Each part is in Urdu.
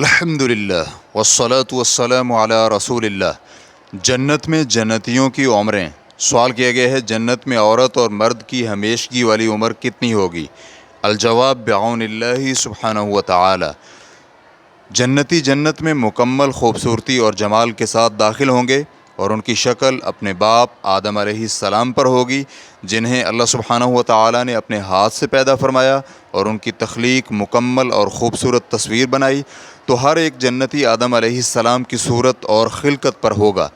الحمدللہ والصلاة والسلام علی رسول اللہ۔ جنت میں جنتیوں کی عمریں۔ سوال کیا گیا ہے جنت میں عورت اور مرد کی ہمیشگی والی عمر کتنی ہوگی؟ الجواب بعون اللہ سبحانہ و تعالی۔ جنتی جنت میں مکمل خوبصورتی اور جمال کے ساتھ داخل ہوں گے اور ان کی شکل اپنے باپ آدم علیہ السلام پر ہوگی، جنہیں اللہ سبحانہ و تعالی نے اپنے ہاتھ سے پیدا فرمایا اور ان کی تخلیق مکمل اور خوبصورت تصویر بنائی، تو ہر ایک جنتی آدم علیہ السلام کی صورت اور خلقت پر ہوگا۔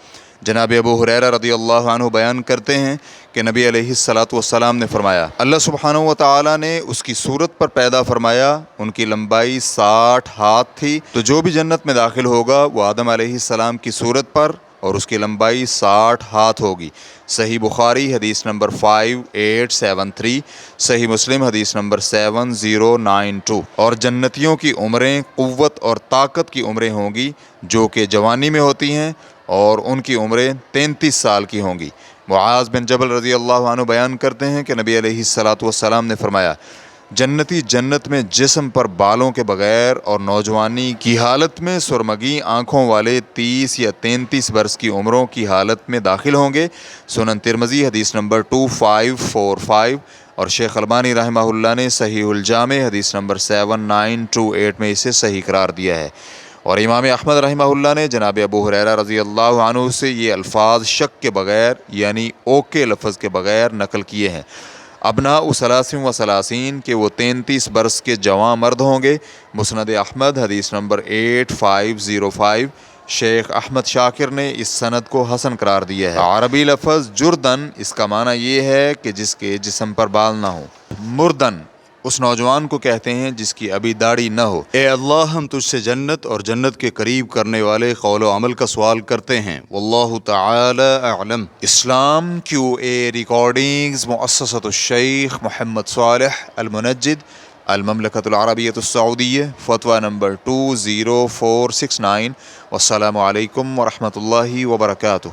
جناب ابو ہریرہ رضی اللہ عنہ بیان کرتے ہیں کہ نبی علیہ السلام نے فرمایا، اللہ سبحانہ و تعالی نے اس کی صورت پر پیدا فرمایا، ان کی لمبائی 60 ہاتھ تھی، تو جو بھی جنت میں داخل ہوگا وہ آدم علیہ السلام کی صورت پر اور اس کی لمبائی 60 ہاتھ ہوگی۔ صحیح بخاری حدیث نمبر 5873، صحیح مسلم حدیث نمبر 7092۔ اور جنتیوں کی عمریں قوت اور طاقت کی عمریں ہوں گی جو کہ جوانی میں ہوتی ہیں، اور ان کی عمریں 33 سال کی ہوں گی۔ معاذ بن جبل رضی اللہ عنہ بیان کرتے ہیں کہ نبی علیہ السلام نے فرمایا، جنتی جنت میں جسم پر بالوں کے بغیر اور نوجوانی کی حالت میں سرمگی آنکھوں والے 30 یا 33 برس کی عمروں کی حالت میں داخل ہوں گے۔ سنن ترمذی حدیث نمبر 2545، اور شیخ البانی رحمہ اللہ نے صحیح الجامع حدیث نمبر 7928 میں اسے صحیح قرار دیا ہے۔ اور امام احمد رحمہ اللہ نے جناب ابو ہریرہ رضی اللہ عنہ سے یہ الفاظ شک کے بغیر یعنی اوکے لفظ کے بغیر نقل کیے ہیں۔ ابناء ثلاث و ثلاثین کہ وہ 33 برس کے جوان مرد ہوں گے۔ مسند احمد حدیث نمبر 8505، شیخ احمد شاکر نے اس سند کو حسن قرار دیا ہے۔ عربی لفظ جردن، اس کا معنی یہ ہے کہ جس کے جسم پر بال نہ ہو۔ مردن اس نوجوان کو کہتے ہیں جس کی ابھی داڑھی نہ ہو۔ اے اللہ، ہم تجھ سے جنت اور جنت کے قریب کرنے والے قول و عمل کا سوال کرتے ہیں۔ واللہ تعالی اعلم۔ اسلام QA ریکارڈنگز، مؤسسۃ الشیخ محمد صالح المنجد، المملکۃ العربیۃ السعودیہ، فتویٰ نمبر 20469۔ والسلام علیکم ورحمۃ اللہ وبرکاتہ۔